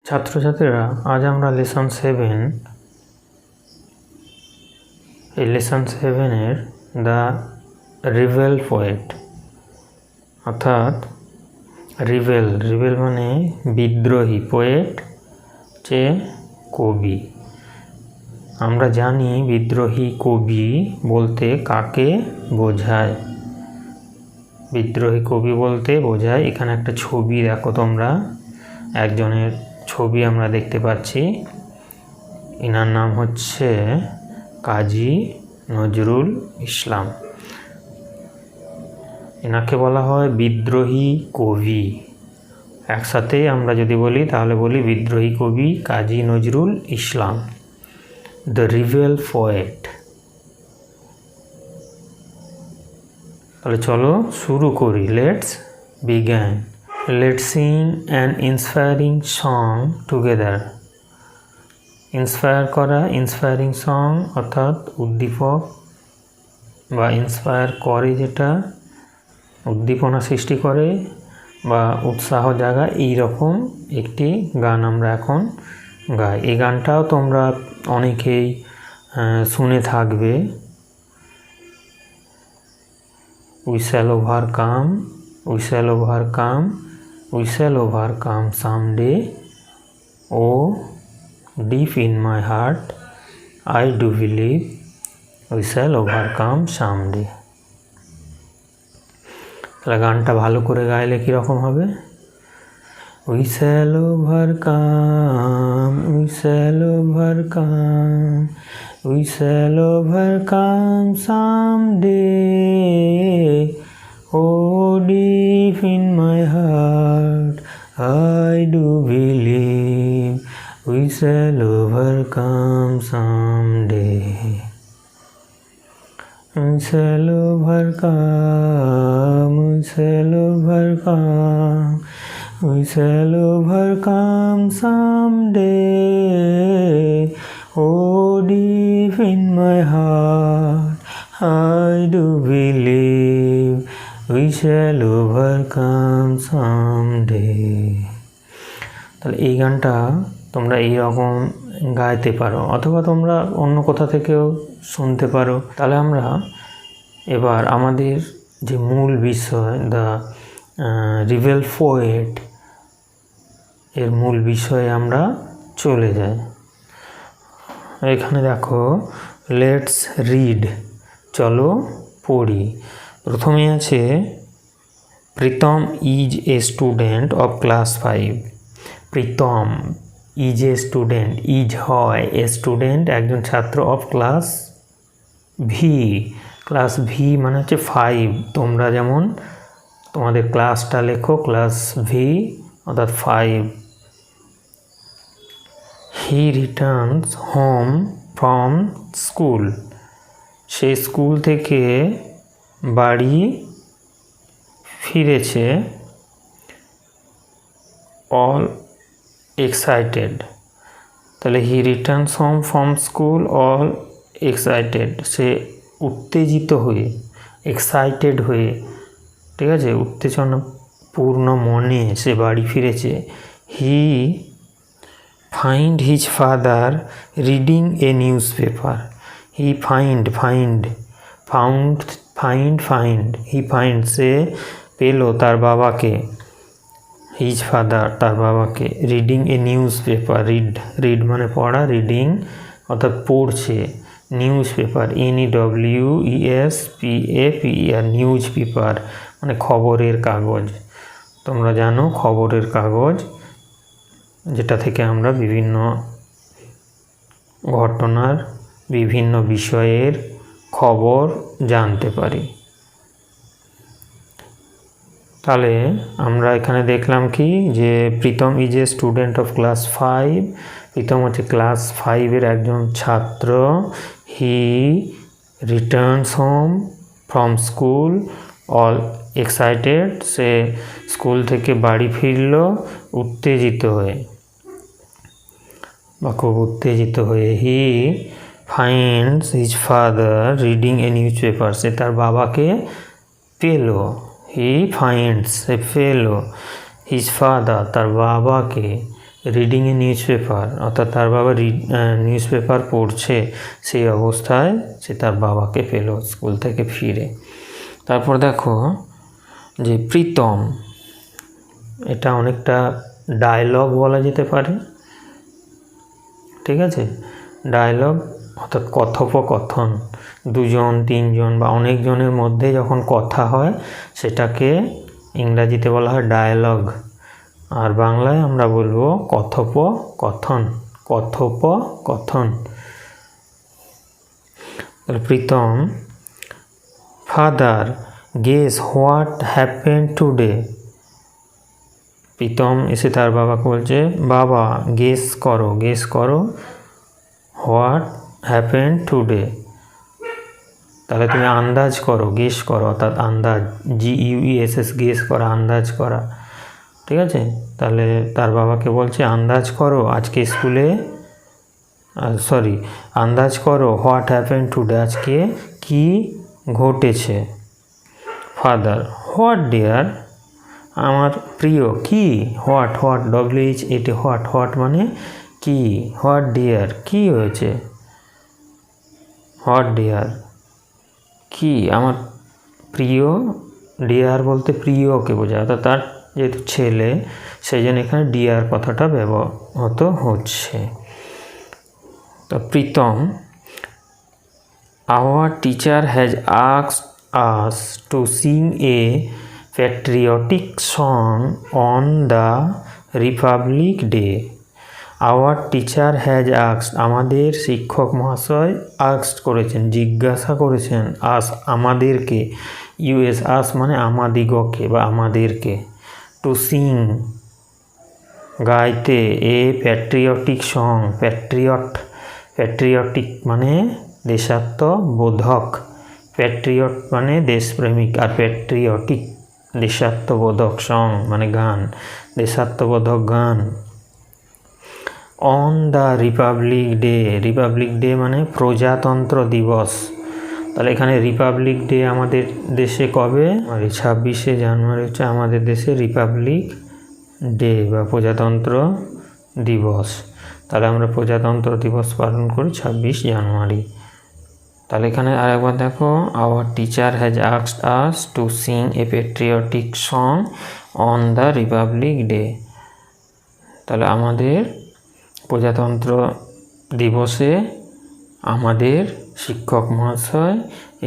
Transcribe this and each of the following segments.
ছাত্রছাত্রীরা, আজ আমরা লেসন 7 এই লেসন 7-এর দ্য রিবেল পোয়েট অর্থাৎ রিবেল মানে বিদ্রোহী, পোয়েট যে কবি। আমরা জানি বিদ্রোহী কবি বলতে কাকে বোঝায়। বিদ্রোহী কবি বলতে বোঝায়, এখানে একটা ছবি দেখো তোমরা, একজনের ছবি আমরা দেখতে পাচ্ছি। এনার নাম হচ্ছে কাজী নজরুল ইসলাম। এনাকে বলা হয় বিদ্রোহী কবি। একসাথে আমরা যদি বলি তাহলে বলি বিদ্রোহী কবি Kazi Nazrul Islam, the rebel poet. তাহলে চলো শুরু করি। লেটস বিজ্ঞান। Let's Singh an inspiring song together. Inspire করা, ইন্সপায়ারিং সং অর্থাৎ উদ্দীপক বা ইন্সপায়ার করে, যেটা উদ্দীপনা সৃষ্টি করে বা উৎসাহ জাগায়, এইরকম একটি গান আমরা এখন গাই। এই গানটাও তোমরা অনেকেই শুনে থাকবে। We shall overcome, we shall overcome, we shall overcome someday. Oh, deep in my heart, I do believe we shall overcome someday. তাহলে গানটা ভালো করে গাইলে কীরকম হবে? We shall overcome, we shall overcome, we shall overcome someday. Oh, deep in my heart, I do believe we shall overcome someday. We shall overcome, we shall overcome, we shall overcome someday. Oh, deep in my heart, I do believe we shall overcome someday. তাহলে এই গানটা তোমরা এইরকম গাইতে পারো, অথবা তোমরা অন্য কোথা থেকেও শুনতে পারো। তাহলে আমরা এবার আমাদের যে মূল বিষয়, দ্য রিবেল পোয়েট, এর মূল বিষয়ে আমরা চলে যাই। এখানে দেখো, লেটস রিড, চলো পড়ি। প্রথমে আছে Pritam is a student of class 5। Pritam is a student, is হয়, এ স্টুডেন্ট একজন ছাত্র, of class V. Class V মানে হচ্ছে 5। তোমরা যেমন তোমাদের ক্লাসটা লেখো ক্লাস ভি অর্থাৎ 5। He returns home from school, সে স্কুল থেকে বাড়ি ফিরেছে। অল এক্সাইটেড, তাহলে he returns home from school all excited, সে উত্তেজিত হয়ে, এক্সাইটেড হয়ে, ঠিক আছে, উত্তেজনা পূর্ণ মনে সে বাড়ি ফিরেছে। He find his father reading a newspaper. He find, he find, সে পেল তার বাবাকে, হিজ ফাদার তার বাবাকে, reading a newspaper. Read মানে পড়া, রিডিং অর্থাৎ পড়ছে, newspaper, NEWSPAPER, newspaper মানে খবরের কাগজ। তোমরা জানো খবরের কাগজ, যেটা থেকে আমরা বিভিন্ন ঘটনার, বিভিন্ন বিষয়ের খবর জানতে পারি। তাহলে আমরা এখানে দেখলাম কি, যে Pritam is a student of class 5। Pritam হচ্ছে ক্লাস 5-এর একজন ছাত্র। He returns home from school all excited, সে স্কুল থেকে বাড়ি ফিরল উত্তেজিত হয়ে বা খুব উত্তেজিত হয়ে। He finds his father reading a newspaper, সে তার বাবাকে পেল। হি ফাইন্ডস, সে পেল, হিজ ফাদার তার বাবাকে, রিডিং এ নিউজ পেপার, অর্থাৎ তার বাবা নিউজ পেপার পড়ছে, সেই অবস্থায় সে তার বাবাকে পেল স্কুল থেকে ফিরে। তারপর দেখো যে প্রীতম, এটা অনেকটা ডায়লগ বলা যেতে পারে, ঠিক আছে। ডায়লগ অর্থাৎ কথোপকথন, দুজন তিনজন বা অনেকজনের মধ্যে যখন কথা হয় সেটাকে ইংরাজিতে বলা হয় ডায়লগ, আর বাংলায় আমরা বলবো কথোপকথন। কথোপকথন। Pritam, father guess what happened today. Pritam এসে তার বাবাকে বলছে, বাবা গেস করো হোয়াট হ্যাপেন্ড টুডে। তাহলে তুমি আন্দাজ করো, গেস করো, অর্থাৎ আন্দাজ, GUESS, গেস করা, আন্দাজ করা, ঠিক আছে। তাহলে তার বাবাকে বলছে আন্দাজ করো আজকে স্কুলে, আন্দাজ করো হোয়াট হ্যাপেন্ড টুডে, আজকে কি ঘটেছে। ফাদার, হোয়াট ডিয়ার, আমার প্রিয়, কি, হোয়াট WHAT, হোয়াট মানে কি, হোয়াট ডিয়ার, কি হয়েছে, হোয়াট ডিয়ার কি, আমার প্রিয়, ডিয়ার বলতে প্রিয়কে বোঝায়, অর্থাৎ তার যেহেতু ছেলে সেই জন্য এখানে ডিয়ার কথাটা ব্যবহৃত হচ্ছে। তো Pritam, our teacher has asked us to sing a patriotic song on the Republic Day. Our teacher has asked, আমাদের শিক্ষক মহাশয় asked করেছেন, জিজ্ঞাসা করেছেন, us আমাদেরকে, us মানে আমাদিগকে বা আমাদেরকে, to sing গাইতে, a patriotic song, patriotic মানে দেশাত্মবোধক, প্যাট্রিয়ট মানে দেশপ্রেমিক, আর প্যাট্রিয়টিক দেশাত্মবোধক, সং মানে গান, দেশাত্মবোধক গান। অন দ্য রিপাবলিক ডে মানে প্রজাতন্ত্র দিবস। তাহলে এখানে রিপাবলিক ডে আমাদের দেশে কবে, 26শে জানুয়ারি হচ্ছে আমাদের দেশে রিপাবলিক ডে বা প্রজাতন্ত্র দিবস। তাহলে আমরা প্রজাতন্ত্র দিবস পালন করি 26 জানুয়ারি। তাহলে এখানে আরেকবার দেখো, hour teacher has asked us to sing a patriotic song on the Republic Day. তাহলে আমাদের প্রজাতন্ত্র দিবসে আমাদের শিক্ষক মহাশয়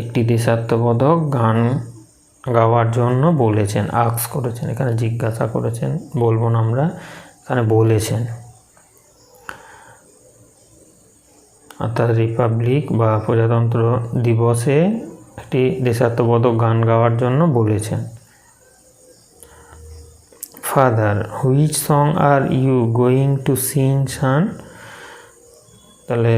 একটি দেশাত্মবোধক গান গাওয়ার জন্য বলেছেন, আস্ক করেছেন, এখানে জিজ্ঞাসা করেছেন বলবো না আমরা, এখানে বলেছেন, অর্থাৎ রিপাবলিক বা প্রজাতন্ত্র দিবসে একটি দেশাত্মবোধক গান গাওয়ার জন্য বলেছেন। Father, which song are you going to sing son. তাহলে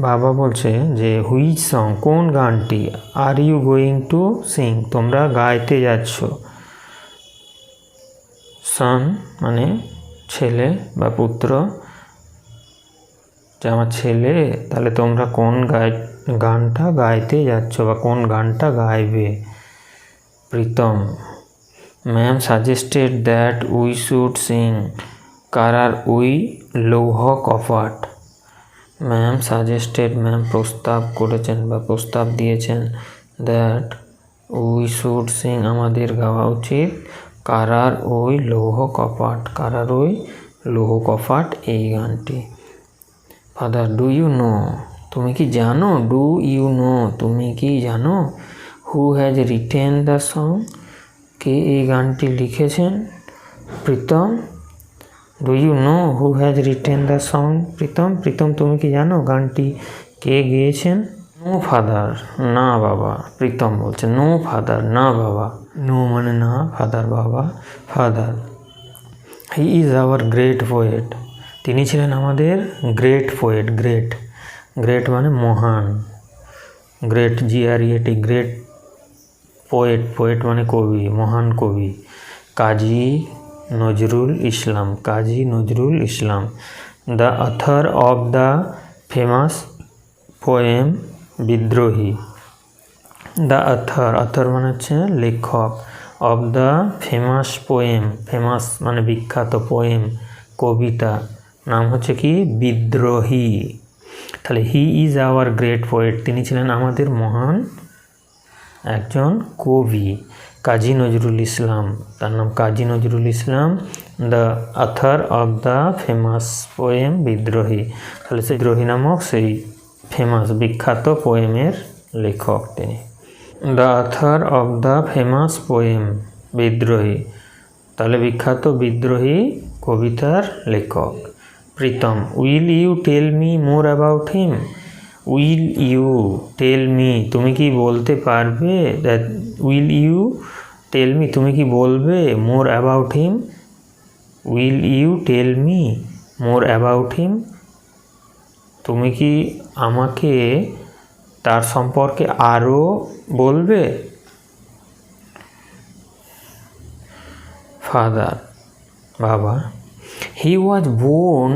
বাবা বলছে যে হুইচ সং কোন গানটি, are you going to sing তোমরা গাইতে যাচ্ছ, সন মানে ছেলে বা পুত্র, যে আমার ছেলে, তাহলে তোমরা কোন গানটা গাইতে যাচ্ছ বা কোন গানটা গাইবে। Pritam, ma'am suggested that we should sing কারার উই লৌহ কপাট। ম্যাম সাজেস্টেড, ম্যাম প্রস্তাব করেছেন বা প্রস্তাব দিয়েছেন, দ্যাট উই শুড সিং আমাদের গাওয়া উচিত, কারার ওই লৌহ কপাট, কারার ওই লৌহ কপাট এই গানটি। ফাদার, ডু ইউ নো তুমি কি জানো, ডু ইউ নো তুমি কি জানো, who has written the song কে এই গানটি লিখেছেন। Pritam, do you know who has written the song. Pritam তুমি কি জানো গানটি কে গেয়েছেন। নো ফাদার না বাবা, প্রীতম বলছে নো ফাদার না বাবা, নো মানে না, ফাদার বাবা, father he is our great poet তিনি ছিলেন আমাদের গ্রেট পোয়েট, গ্রেট মানে মহান, গ্রেট GREAT, গ্রেট পোয়েট মানে কবি, মহান কবি, Kazi Nazrul Islam, the author of the famous poem Bidrohi. The author মানে হচ্ছে লেখক, of the famous poem, famous মানে বিখ্যাত, পোয়েম কবিতা, নাম হচ্ছে কি বিদ্রোহী। তাহলে he is our great poet, তিনি ছিলেন আমাদের মহান একজন কবি। কাজী নজরুল ইসলাম, তার নাম Kazi Nazrul Islam, the author of the famous poem Bidrohi. তাহলে সেই বিদ্রোহী নামক সেই ফেমাস বিখ্যাত পোয়েমের লেখক তিনি। The author of the famous poem Bidrohi, তাহলে বিখ্যাত বিদ্রোহী কবিতার লেখক। Pritam, will you tell me more about him. Will you tell me, তুমি কি বলতে পারবে, that will you tell me, তুমি কি বলবে, more about him. Will you tell me more about him, তুমি কি আমাকে তার সম্পর্কে আরও বলবে। ফাদার, বাবা, he was born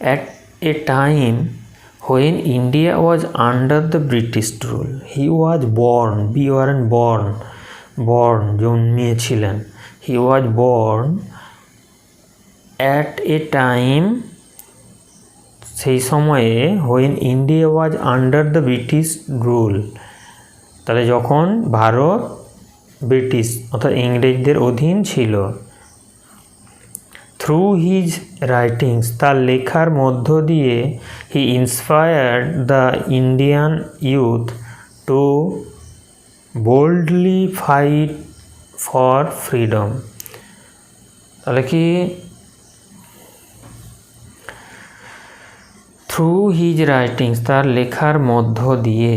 at a time when India was under the British rule. He was born, born জন্মিয়েছিলেন। He was born at a time, সেই সময়ে, when India was under the British rule, তাহলে যখন Bharat British অর্থাৎ ইংরেজদের অধীন ছিল। Through his writings, তার লেখার মধ্য দিয়ে, he inspired the Indian youth to boldly fight for freedom. তাহলে কি থ্রু হিজ রাইটিংস, তার লেখার মধ্য দিয়ে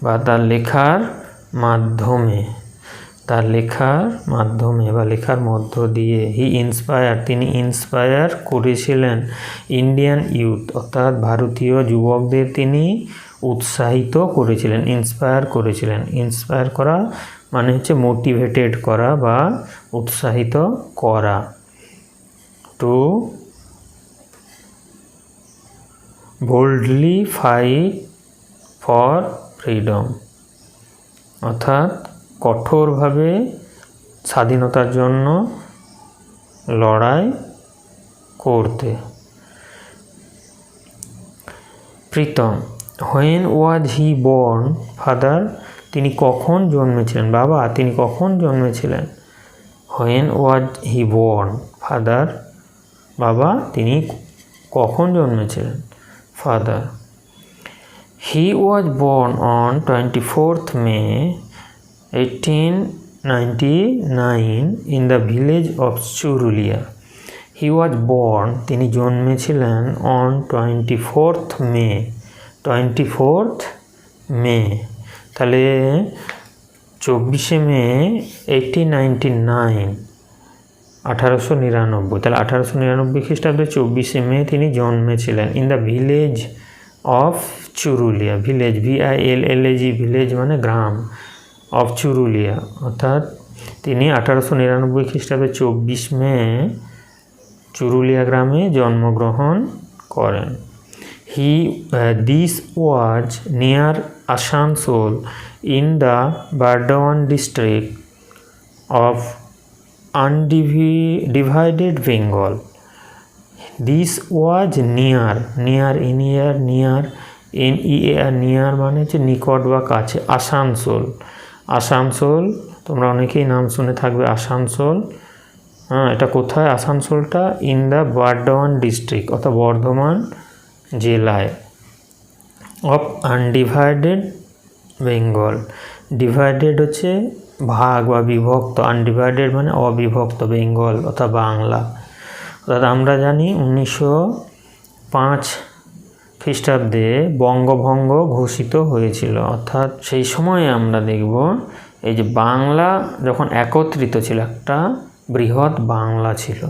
বা তার লেখার মাধ্যমে, তার লেখার মাধ্যমে বা লেখার মধ্য দিয়ে, হি ইন্সপায়ার, তিনি ইন্সপায়ার করেছিলেন ইন্ডিয়ান ইউথ অর্থাৎ ভারতীয় যুবকদের তিনি উৎসাহিত করেছিলেন, ইন্সপায়ার করেছিলেন। ইন্সপায়ার করা মানে হচ্ছে মোটিভেটেড করা বা উৎসাহিত করা। To boldly fight for freedom, অর্থাৎ কঠোরভাবে স্বাধীনতার জন্য লড়াই করতে। Pritam, when was he born. Father, তিনি কখন জন্মেছিলেন। বাবা, তিনি কখন জন্মেছিলেন। When was he born. Father, বাবা, তিনি কখন জন্মেছিলেন। Father, he was born on 24th May 1899 in the village of Churulia. He was born, তিনি জন্মেছিলেন on 24th May, 24th May, তাহলে 24শে মে 1899, 1899, তাহলে 1899 খ্রিস্টাব্দে 24শে মে তিনি জন্মেছিলেন। In the village of Churulia, village VILLAG, village মানে গ্রাম, অফ চুরুলিয়া, অর্থাৎ তিনি 1899 খ্রিস্টাব্দে 24 মে চুরুলিয়া গ্রামে জন্মগ্রহণ করেন। This was near Asansol in the Burdwan district of undivided Bengal. This was near, near, NEAR, near মানে হচ্ছে নিকট বা কাছে। আসানসোল, তোমরা অনেকেই নাম শুনে থাকবে আসানসোল। হ্যাঁ, এটা কোথায় আসানসোলটা? ইন দ্য বারডওয়ান ডিস্ট্রিক্ট অর্থাৎ বর্ধমান জেলায়। অফ আনডিভাইডেড বেঙ্গল, ডিভাইডেড হচ্ছে ভাগ বা বিভক্ত, আনডিভাইডেড মানে অবিভক্ত, বেঙ্গল অর্থাৎ বাংলা। অর্থাৎ আমরা জানি 1905 খ্রিস্টাব্দে বঙ্গভঙ্গ ঘোষিত হয়েছিল, অর্থাৎ সেই সময়ে আমরা দেখব এই যে বাংলা যখন একত্রিত ছিল, একটা বৃহৎ বাংলা ছিল,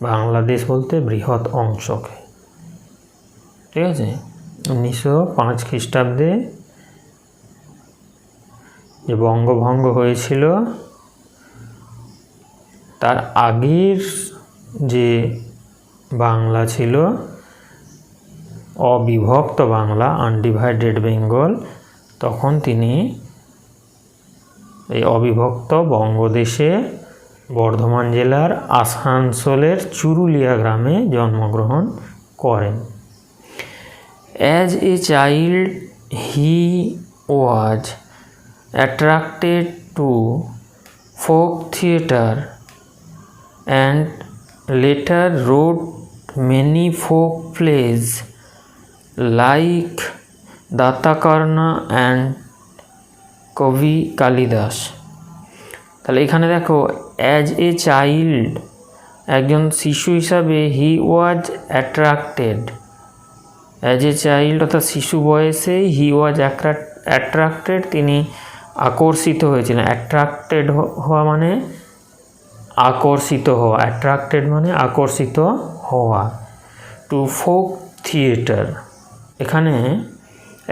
বাংলাদেশ বলতে বৃহৎ অংশকে, ঠিক আছে। 1905 খ্রিস্টাব্দে যে বঙ্গভঙ্গ হয়েছিল তার আগের যে বাংলা ছিল অবিভক্ত বাংলা, আনডিভাইডেড বেঙ্গল, তখন তিনি এই অবিভক্ত বঙ্গদেশে বর্ধমান জেলার আসানসোলের চুরুলিয়া গ্রামে জন্মগ্রহণ করেন। As a child he was attracted to folk theatre and later wrote many folk plays like Datakarna and Kavi Kalidas. তাহলে এখানে দেখো অ্যাজ এ চাইল্ড, একজন শিশু হিসাবে he was attracted. As a child অর্থাৎ শিশু বয়সে হি ওয়াজ অ্যাট্রাক্টেড, তিনি আকর্ষিত হয়েছিলেন। অ্যাট্রাক্টেড হওয়া মানে আকর্ষিত হওয়া, অ্যাট্রাক্টেড মানে আকর্ষিত হওয়া। টু ফোক থিয়েটার, এখানে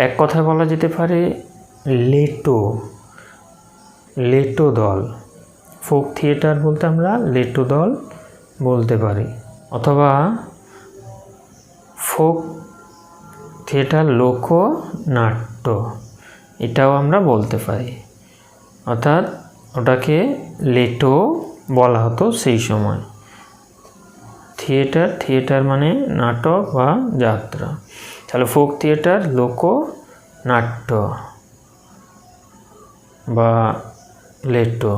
এক কথায় বলা যেতে পারে লেটো দল। ফোক থিয়েটার বলতে আমরা লেটো দল বলতে পারি, অথবা ফোক থিয়েটার লোকনাট্য এটাও আমরা বলতে পারি। অর্থাৎ ওটাকে লেটো বলা হতো সেই সময়। থিয়েটার মানে নাটক বা যাত্রা। তাহলে ফোক থিয়েটার লোকনাট্য বা লেটো।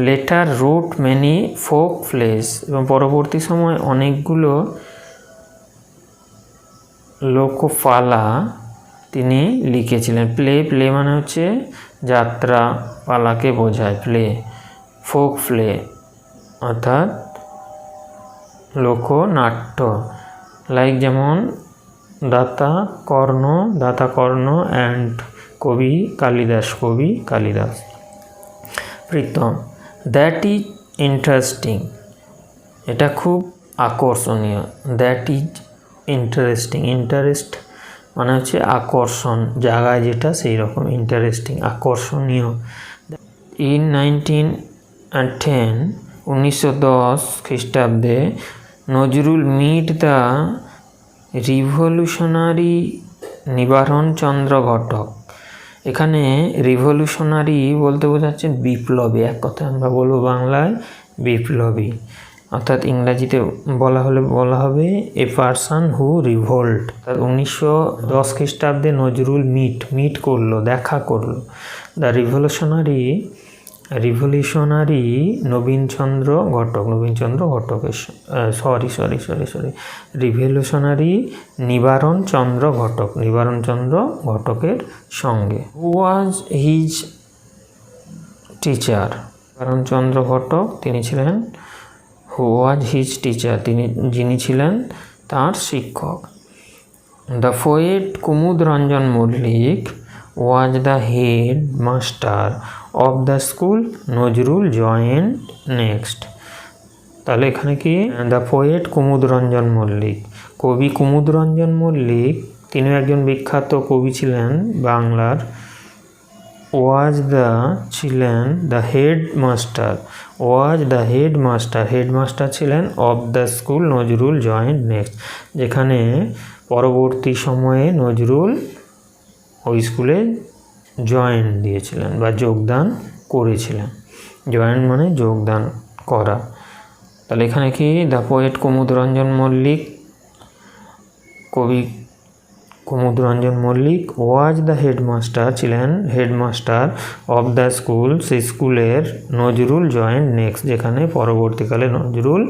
Later wrote many folk plays, এবং পরবর্তী সময় অনেকগুলো লোকপালা তিনি লিখেছিলেন। প্লে মানে হচ্ছে যাত্রা, পালাকে বোঝায় প্লে। ফোক প্লে অর্থাৎ লোকনাট্য, লাইক যেমন Datakarna and Kavi Kalidas. Pritam, that is interesting, এটা খুব আকর্ষণীয়। দ্যাট ইজ ইন্টারেস্টিং, ইন্টারেস্ট মানে হচ্ছে আকর্ষণ, জায়গায় যেটা সেই রকম ইন্টারেস্টিং, আকর্ষণীয়। ইন 1910 খ্রিস্টাব্দে নজরুল মিট দ্য রিভলিউশনারি নিবারণ চন্দ্র ঘটক। এখানে রিভলিউশনারি বলতে বোঝাচ্ছে বিপ্লবী, এক কথায় আমরা বলবো বাংলায় বিপ্লবী, অর্থাৎ ইংরাজিতে বলা হবে এ পারসন হু রিভোল্ট। 1910 খ্রিস্টাব্দে নজরুল দেখা করলো দ্য রিভলিউশনারি নবীনচন্দ্র ঘটকের রিভলিউশনারি নিবারণ চন্দ্র ঘটকের সঙ্গে। হু ওয়াজ হিজ টিচার, নিবারণ চন্দ্র ঘটক তিনি ছিলেন যিনি ছিলেন তার শিক্ষক। The poet Kumud Ranjan Mallick was the head master of the school, Nazrul joined next. তাহলে এখানে কি দ্য পোয়েট কুমুদ রঞ্জন মল্লিক, কবি কুমুদ রঞ্জন মল্লিক তিনিও একজন বিখ্যাত কবি ছিলেন বাংলার। ছিলেন দ্য হেডমাস্টার ছিলেন of the school, Nazrul joined next, যেখানে পরবর্তী সময়ে নজরুল ওই স্কুলে জয়েন দিয়েছিলেন বা যোগদান করেছিলেন। জয়েন মানে যোগদান করা। তাহলে এখানে কি দ্য পোয়েট কুমুদ রঞ্জন মল্লিক, কবি Kumud Ranjan Mallick was the headmaster, ছিলেন হেডমাস্টার অফ দ্য স্কুল, সেই স্কুলের, নজরুল জয়েন নেক্সট, যেখানে পরবর্তীকালে নজরুল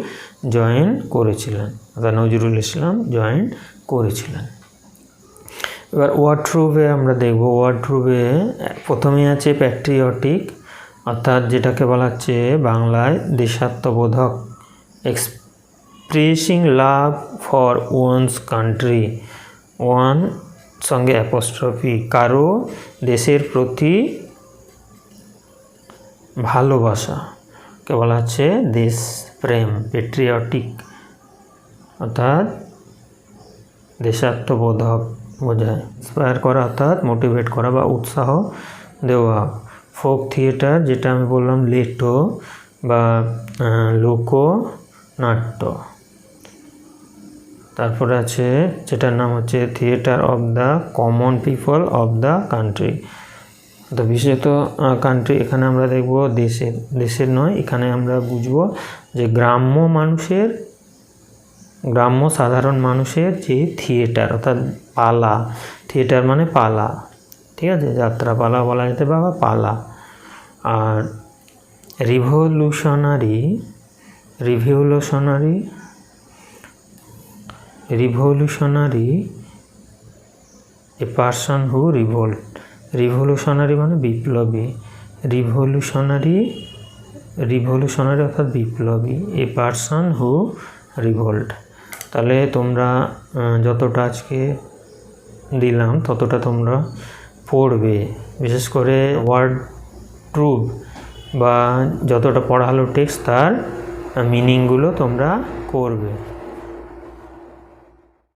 জয়েন করেছিলেন, অর্থাৎ নজরুল ইসলাম জয়েন করেছিলেন। এবার ওয়ার্ডরুবে আমরা দেখব। ওয়ার্ডরুবে প্রথমে আছে প্যাট্রিয়টিক, অর্থাৎ যেটাকে বলা হচ্ছে বাংলায় দেশাত্মবোধক, expressing love for one's country, one সঙ্গে অ্যাপোস্ট্রফি, কারো দেশের প্রতি ভালোবাসাকে বলা হচ্ছে দেশপ্রেম। পেট্রিয়টিক অর্থাৎ দেশাত্মবোধক বোঝায়। ইন্সপায়ার করা অর্থাৎ মোটিভেট করা বা উৎসাহ দেওয়া। ফোক থিয়েটার যেটা আমি বললাম লেটো বা লোকনাট্য। তারপরে আছে যেটার নাম হচ্ছে theatre of the common people of the country, তো বিশেষত কান্ট্রি, এখানে আমরা দেখব দেশের নয়, এখানে আমরা বুঝবো যে গ্রাম্য সাধারণ মানুষের যে থিয়েটার, অর্থাৎ পালা, থিয়েটার মানে পালা, ঠিক আছে, যাত্রা পালা বলা যেতে পারে বা পালা। আর revolutionary a person who revolt. Revolutionary মানে বিপ্লবী, রিভলিউশনারি অর্থাৎ বিপ্লবী, এ পারসন হু রিভোল্ট। তাহলে তোমরা যতটা আজকে দিলাম ততটা তোমরা পড়বে, বিশেষ করে ওয়ার্ড ট্রুথ বা যতটা পড়া হলো টেক্সট তার মিনিংগুলো তোমরা করবে।